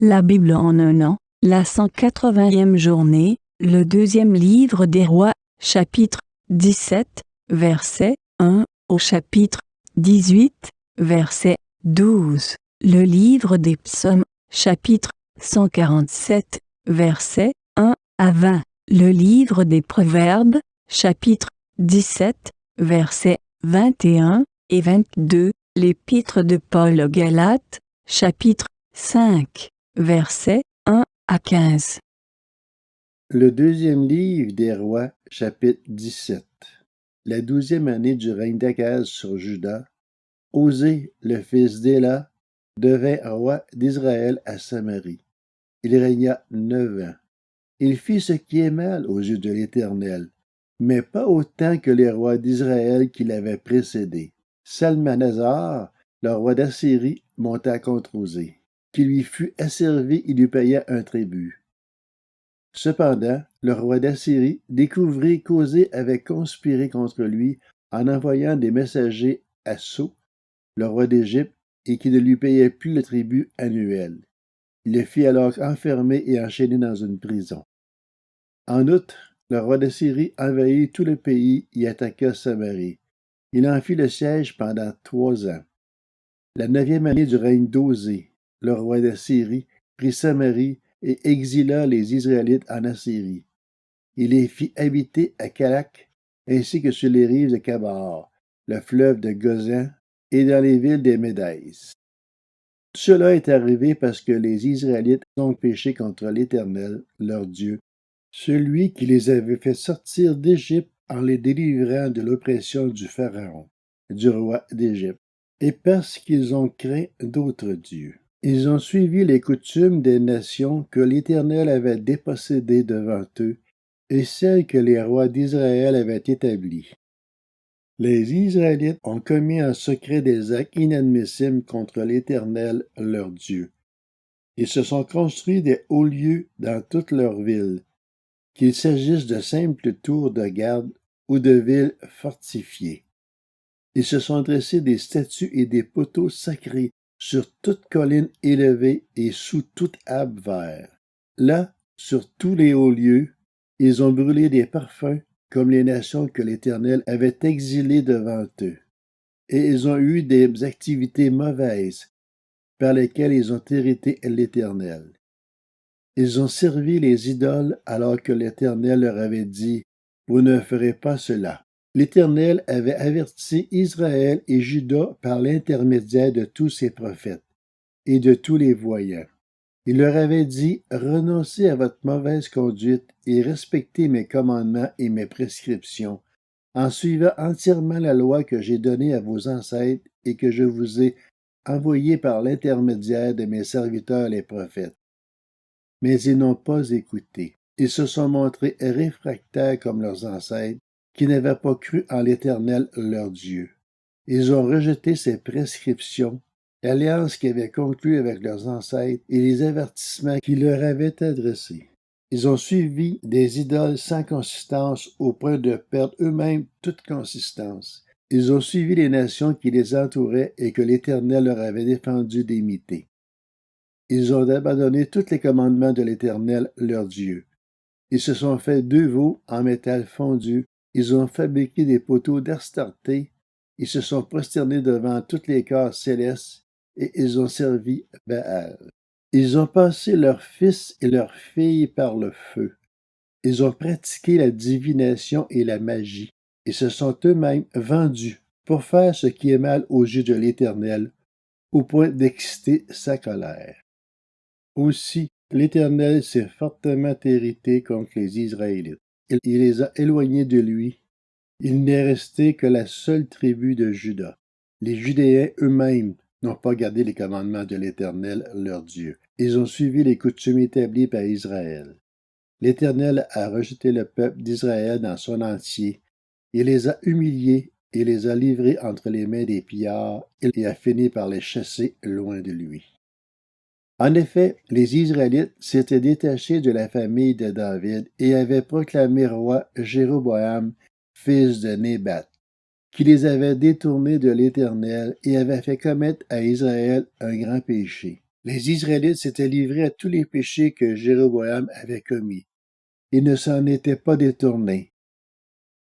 La Bible en un an, la 180e journée, le deuxième livre des rois, chapitre 17, verset 1 au chapitre 18, verset 12. Le livre des psaumes, chapitre 147, verset 1 à 20. Le livre des proverbes, chapitre 17, versets 21 et 22. L'épître de Paul aux Galates, chapitre 5. Versets 1 à 15. Le deuxième livre des rois, chapitre 17. La 12e année du règne d'Akaz sur Juda, Osée, le fils d'Éla, devint roi d'Israël à Samarie. Il régna 9 ans. Il fit ce qui est mal aux yeux de l'Éternel, mais pas autant que les rois d'Israël qui l'avaient précédé. Salmanasar, le roi d'Assyrie, monta contre Osée, qui lui fut asservi et lui paya un tribut. Cependant, le roi d'Assyrie découvrit qu'Osée avait conspiré contre lui en envoyant des messagers à So, le roi d'Égypte, et qui ne lui payait plus le tribut annuel. Il le fit alors enfermer et enchaîner dans une prison. En outre, le roi d'Assyrie envahit tout le pays et attaqua Samarie. Il en fit le siège pendant 3 ans. La 9e année du règne d'Osée, le roi d'Assyrie prit Samarie et exila les Israélites en Assyrie. Il les fit habiter à Calak, ainsi que sur les rives de Kabar, le fleuve de Gozan, et dans les villes des Médès. Tout cela est arrivé parce que les Israélites ont péché contre l'Éternel, leur Dieu, celui qui les avait fait sortir d'Égypte en les délivrant de l'oppression du Pharaon, du roi d'Égypte, et parce qu'ils ont craint d'autres dieux. Ils ont suivi les coutumes des nations que l'Éternel avait dépossédées devant eux, et celles que les rois d'Israël avaient établies. Les Israélites ont commis en secret des actes inadmissibles contre l'Éternel, leur Dieu. Ils se sont construits des hauts lieux dans toutes leurs villes, qu'il s'agisse de simples tours de garde ou de villes fortifiées. Ils se sont dressés des statues et des poteaux sacrés sur toute colline élevée et sous tout arbre vert. Là, sur tous les hauts lieux, ils ont brûlé des parfums comme les nations que l'Éternel avait exilées devant eux. Et ils ont eu des activités mauvaises par lesquelles ils ont irrité l'Éternel. Ils ont servi les idoles alors que l'Éternel leur avait dit « Vous ne ferez pas cela ». L'Éternel avait averti Israël et Juda par l'intermédiaire de tous ses prophètes et de tous les voyants. Il leur avait dit « Renoncez à votre mauvaise conduite et respectez mes commandements et mes prescriptions, en suivant entièrement la loi que j'ai donnée à vos ancêtres et que je vous ai envoyée par l'intermédiaire de mes serviteurs les prophètes. » Mais ils n'ont pas écouté. Ils se sont montrés réfractaires comme leurs ancêtres, qui n'avaient pas cru en l'Éternel leur Dieu. Ils ont rejeté ses prescriptions, l'alliance qu'ils avaient conclue avec leurs ancêtres et les avertissements qu'il leur avait adressés. Ils ont suivi des idoles sans consistance au point de perdre eux-mêmes toute consistance. Ils ont suivi les nations qui les entouraient et que l'Éternel leur avait défendu d'imiter. Ils ont abandonné tous les commandements de l'Éternel, leur Dieu. Ils se sont fait 2 veaux en métal fondu. Ils ont fabriqué des poteaux d'Astarté. Ils se sont prosternés devant tous les corps célestes et ils ont servi Baal. Ils ont passé leurs fils et leurs filles par le feu. Ils ont pratiqué la divination et la magie et se sont eux-mêmes vendus pour faire ce qui est mal aux yeux de l'Éternel, au point d'exciter sa colère. Aussi, l'Éternel s'est fortement irrité contre les Israélites. Il les a éloignés de lui. Il n'est resté que la seule tribu de Juda. Les Judéens eux-mêmes n'ont pas gardé les commandements de l'Éternel, leur Dieu. Ils ont suivi les coutumes établies par Israël. L'Éternel a rejeté le peuple d'Israël dans son entier. Il les a humiliés et les a livrés entre les mains des pillards et a fini par les chasser loin de lui. En effet, les Israélites s'étaient détachés de la famille de David et avaient proclamé roi Jéroboam, fils de Nébat, qui les avait détournés de l'Éternel et avait fait commettre à Israël un grand péché. Les Israélites s'étaient livrés à tous les péchés que Jéroboam avait commis. Ils ne s'en étaient pas détournés,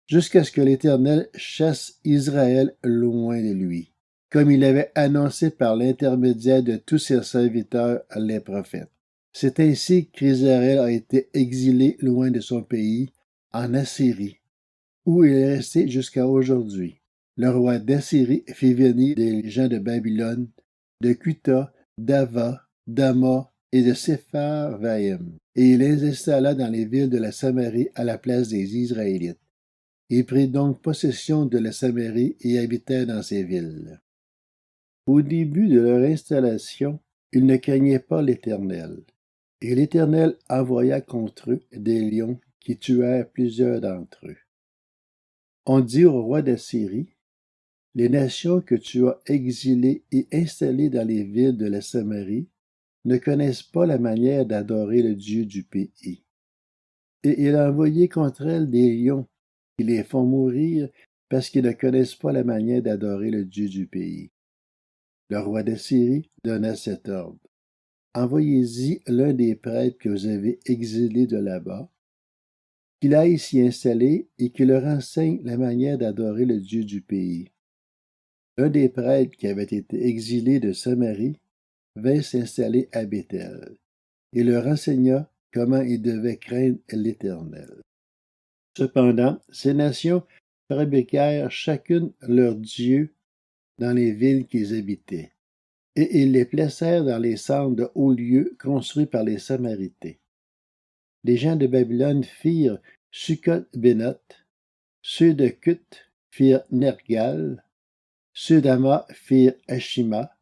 jusqu'à ce que l'Éternel chasse Israël loin de lui, comme il avait annoncé par l'intermédiaire de tous ses serviteurs les prophètes. C'est ainsi qu'Israël a été exilé loin de son pays, en Assyrie, où il est resté jusqu'à aujourd'hui. Le roi d'Assyrie fit venir des gens de Babylone, de Cuta, d'Ava, d'Ama et de Sépharvaïm, et il les installa dans les villes de la Samarie à la place des Israélites. Il prit donc possession de la Samarie et habitait dans ces villes. Au début de leur installation, ils ne craignaient pas l'Éternel. Et l'Éternel envoya contre eux des lions qui tuèrent plusieurs d'entre eux. On dit au roi d'Assyrie, « Les nations que tu as exilées et installées dans les villes de la Samarie ne connaissent pas la manière d'adorer le Dieu du pays. » Et il a envoyé contre elles des lions qui les font mourir parce qu'ils ne connaissent pas la manière d'adorer le Dieu du pays. Le roi d'Assyrie donna cet ordre. Envoyez-y l'un des prêtres que vous avez exilés de là-bas, qu'il aille s'y installer et qu'il leur enseigne la manière d'adorer le Dieu du pays. Un des prêtres qui avait été exilé de Samarie vint s'installer à Béthel et leur enseigna comment ils devaient craindre l'Éternel. Cependant, ces nations fabriquèrent chacune leur dieu dans les villes qu'ils habitaient, et ils les placèrent dans les centres de hauts lieux construits par les Samaritains. Les gens de Babylone firent Succoth-Bénoth, ceux de Cuth firent Nergal, ceux d'Ama firent Ashima,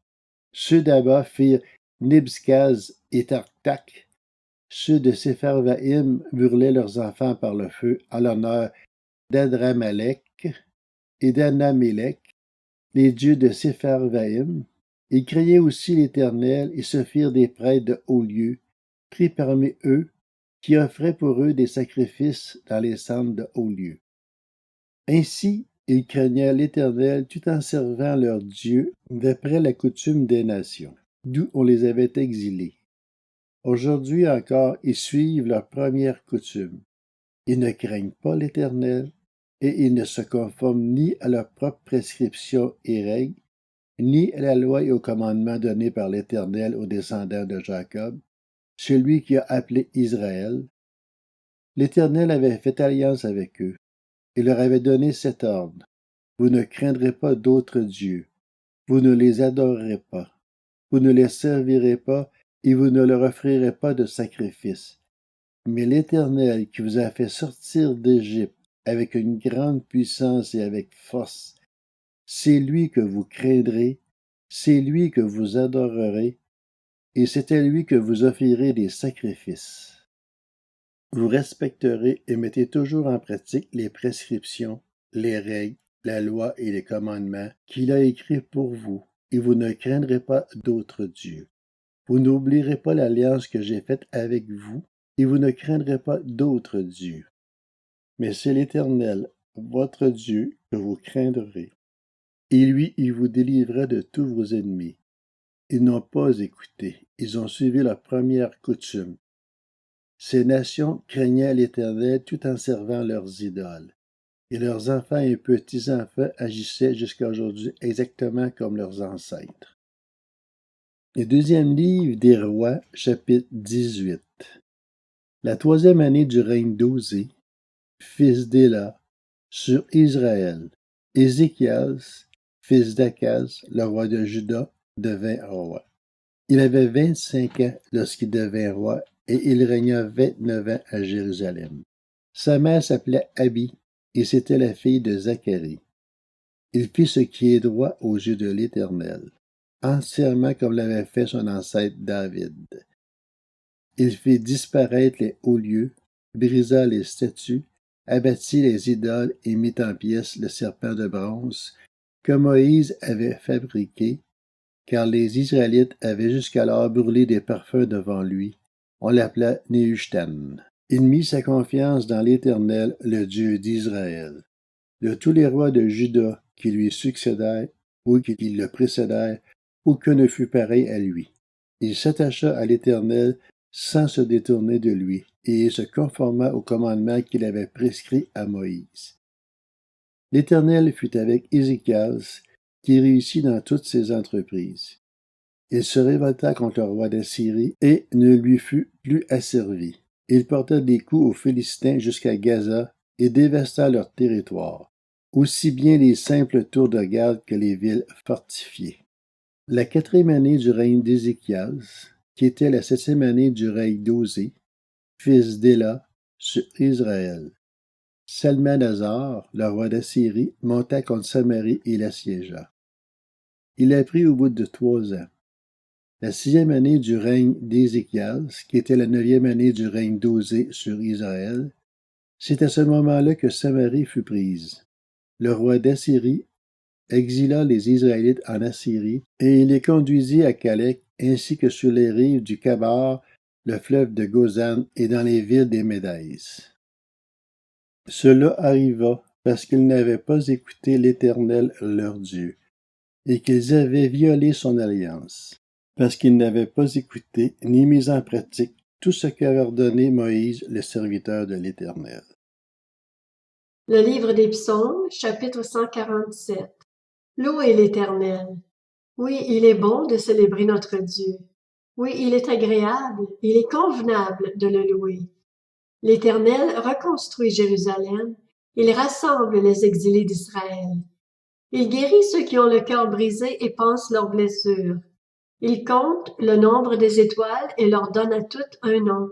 ceux d'Abba firent Nibskaz et Tartak, ceux de Sépharvaïm brûlaient leurs enfants par le feu en l'honneur d'Adramalek et d'Anamélek, les dieux de Sépharvaïm. Ils craignaient aussi l'Éternel et se firent des prêtres de haut lieu, pris parmi eux, qui offraient pour eux des sacrifices dans les centres de haut lieu. Ainsi, ils craignaient l'Éternel tout en servant leur Dieu d'après la coutume des nations, d'où on les avait exilés. Aujourd'hui encore, ils suivent leur première coutume. Ils ne craignent pas l'Éternel et ils ne se conforment ni à leurs propres prescriptions et règles, ni à la loi et aux commandements donnés par l'Éternel aux descendants de Jacob, celui qui a appelé Israël. L'Éternel avait fait alliance avec eux. Il leur avait donné cet ordre. Vous ne craindrez pas d'autres dieux. Vous ne les adorerez pas. Vous ne les servirez pas et vous ne leur offrirez pas de sacrifice. Mais l'Éternel qui vous a fait sortir d'Égypte avec une grande puissance et avec force, c'est lui que vous craindrez, c'est lui que vous adorerez, et c'est à lui que vous offrirez des sacrifices. Vous respecterez et mettez toujours en pratique les prescriptions, les règles, la loi et les commandements qu'il a écrits pour vous, et vous ne craindrez pas d'autres dieux. Vous n'oublierez pas l'alliance que j'ai faite avec vous, et vous ne craindrez pas d'autres dieux. Mais c'est l'Éternel, votre Dieu, que vous craindrez. Et lui, il vous délivrera de tous vos ennemis. Ils n'ont pas écouté, ils ont suivi leur première coutume. Ces nations craignaient l'Éternel tout en servant leurs idoles. Et leurs enfants et petits-enfants agissaient jusqu'à aujourd'hui exactement comme leurs ancêtres. Le deuxième livre des Rois, chapitre 18. La troisième année du règne d'Osée, fils d'Éla, sur Israël, Ézéchias, fils d'Akaz, le roi de Juda, devint roi. Il avait 25 ans lorsqu'il devint roi et il régna 29 ans à Jérusalem. Sa mère s'appelait Abi et c'était la fille de Zacharie. Il fit ce qui est droit aux yeux de l'Éternel, entièrement comme l'avait fait son ancêtre David. Il fit disparaître les hauts lieux, brisa les statues, abattit les idoles et mit en pièces le serpent de bronze que Moïse avait fabriqué, car les Israélites avaient jusqu'alors brûlé des parfums devant lui. On l'appela Nehushtan. Il mit sa confiance dans l'Éternel, le Dieu d'Israël. De tous les rois de Juda qui lui succédèrent, ou qui le précédèrent, aucun ne fut pareil à lui. Il s'attacha à l'Éternel sans se détourner de lui, et il se conforma au commandement qu'il avait prescrit à Moïse. L'Éternel fut avec Ézéchias, qui réussit dans toutes ses entreprises. Il se révolta contre le roi d'Assyrie et ne lui fut plus asservi. Il porta des coups aux Philistins jusqu'à Gaza et dévasta leur territoire, aussi bien les simples tours de garde que les villes fortifiées. La 4e année du règne d'Ézéchias, qui était la 7e année du règne d'Osée, fils d'Éla, sur Israël. Salmanasar, le roi d'Assyrie, monta contre Samarie et l'assiégea. Il la prit au bout de 3 ans. La 6e année du règne d'Ézéchias, qui était la 9e année du règne d'Osée sur Israël, c'est à ce moment-là que Samarie fut prise. Le roi d'Assyrie exila les Israélites en Assyrie et il les conduisit à Calais ainsi que sur les rives du Kabar, le fleuve de Gozan et dans les villes des Médès. Cela arriva parce qu'ils n'avaient pas écouté l'Éternel leur Dieu et qu'ils avaient violé son alliance, parce qu'ils n'avaient pas écouté ni mis en pratique tout ce qu'avait ordonné Moïse, le serviteur de l'Éternel. Le livre des Psaumes, chapitre 147. Louez l'Éternel. Oui, il est bon de célébrer notre Dieu. Oui, il est agréable, il est convenable de le louer. L'Éternel reconstruit Jérusalem, il rassemble les exilés d'Israël. Il guérit ceux qui ont le cœur brisé et pansent leurs blessures. Il compte le nombre des étoiles et leur donne à toutes un nom.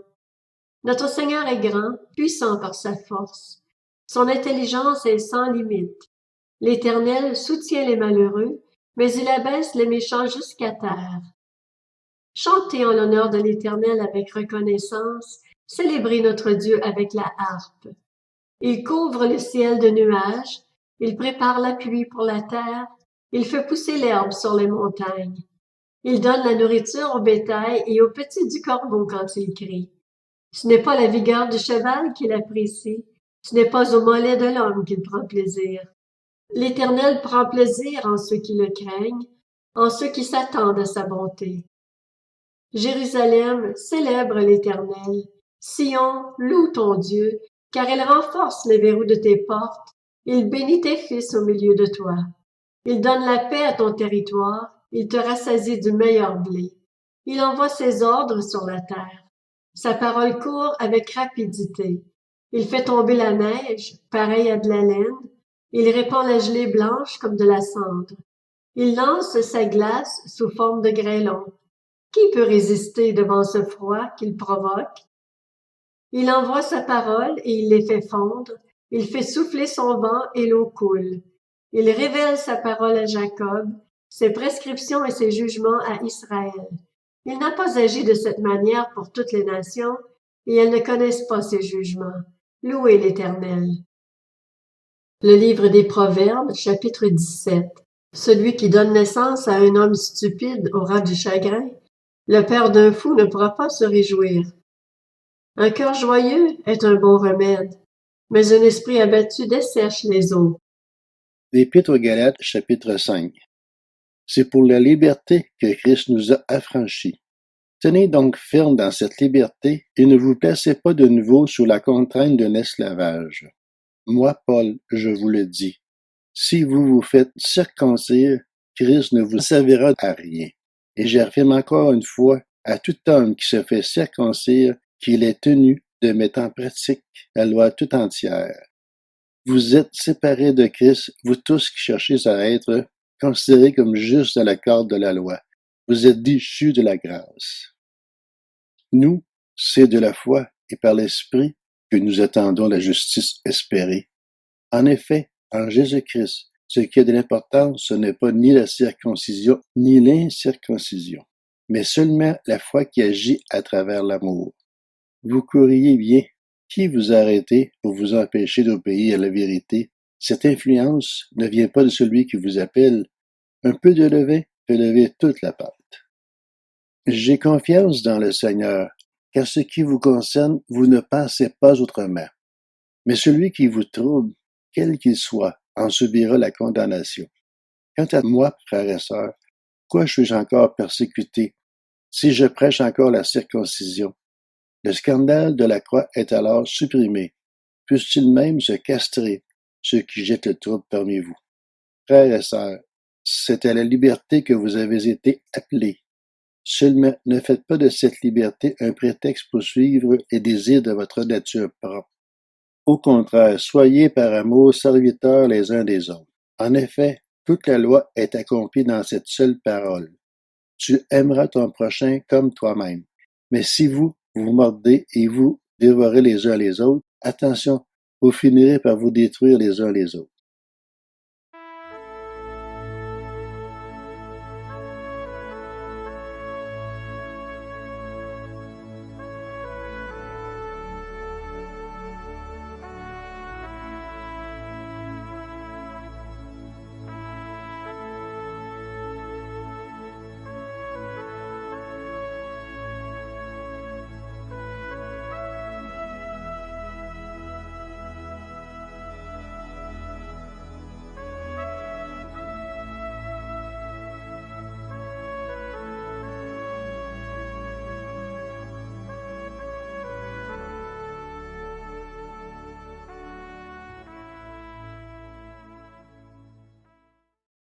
Notre Seigneur est grand, puissant par sa force. Son intelligence est sans limite. L'Éternel soutient les malheureux, mais il abaisse les méchants jusqu'à terre. Chantez en l'honneur de l'Éternel avec reconnaissance, célébrez notre Dieu avec la harpe. Il couvre le ciel de nuages, il prépare la pluie pour la terre, il fait pousser l'herbe sur les montagnes. Il donne la nourriture au bétail et aux petits du corbeau quand il crie. Ce n'est pas la vigueur du cheval qu'il apprécie, ce n'est pas au mollet de l'homme qu'il prend plaisir. L'Éternel prend plaisir en ceux qui le craignent, en ceux qui s'attendent à sa bonté. Jérusalem, célèbre l'Éternel. Sion, loue ton Dieu, car il renforce les verrous de tes portes. Il bénit tes fils au milieu de toi. Il donne la paix à ton territoire. Il te rassasie du meilleur blé. Il envoie ses ordres sur la terre. Sa parole court avec rapidité. Il fait tomber la neige, pareille à de la laine. Il répand la gelée blanche comme de la cendre. Il lance sa glace sous forme de grêlon. Qui peut résister devant ce froid qu'il provoque? Il envoie sa parole et il les fait fondre. Il fait souffler son vent et l'eau coule. Il révèle sa parole à Jacob, ses prescriptions et ses jugements à Israël. Il n'a pas agi de cette manière pour toutes les nations, et elles ne connaissent pas ses jugements. Louez l'Éternel. Le livre des Proverbes, chapitre 17. Celui qui donne naissance à un homme stupide aura du chagrin. Le père d'un fou ne pourra pas se réjouir. Un cœur joyeux est un bon remède, mais un esprit abattu dessèche les os. L'Épître aux Galates, chapitre 5. C'est pour la liberté que Christ nous a affranchis. Tenez donc ferme dans cette liberté et ne vous placez pas de nouveau sous la contrainte d'un esclavage. Moi, Paul, je vous le dis, si vous vous faites circoncire, Christ ne vous servira à rien. Et j'affirme encore une fois à tout homme qui se fait circoncire qu'il est tenu de mettre en pratique la loi tout entière. Vous êtes séparés de Christ, vous tous qui cherchez à être considérés comme justes à la corde de la loi. Vous êtes déchus de la grâce. Nous, c'est de la foi et par l'Esprit que nous attendons la justice espérée. En effet, en Jésus-Christ, ce qui a de l'importance, ce n'est pas ni la circoncision ni l'incirconcision, mais seulement la foi qui agit à travers l'amour. Vous courriez bien. Qui vous a arrêté pour vous empêcher d'obéir à la vérité? Cette influence ne vient pas de celui qui vous appelle. Un peu de levain fait lever toute la pâte. J'ai confiance dans le Seigneur, car ce qui vous concerne, vous ne pensez pas autrement. Mais celui qui vous trouble, quel qu'il soit, en subira la condamnation. Quant à moi, frères et sœurs, pourquoi suis-je encore persécuté? Si je prêche encore la circoncision, le scandale de la croix est alors supprimé. Puissent-ils même se castrer, ceux qui jettent le trouble parmi vous? Frères et sœurs, c'est à la liberté que vous avez été appelés. Seulement, ne faites pas de cette liberté un prétexte pour suivre les désirs de votre nature propre. Au contraire, soyez par amour serviteurs les uns des autres. En effet, toute la loi est accomplie dans cette seule parole. Tu aimeras ton prochain comme toi-même. Mais si vous mordez et vous dévorez les uns les autres, attention, vous finirez par vous détruire les uns les autres.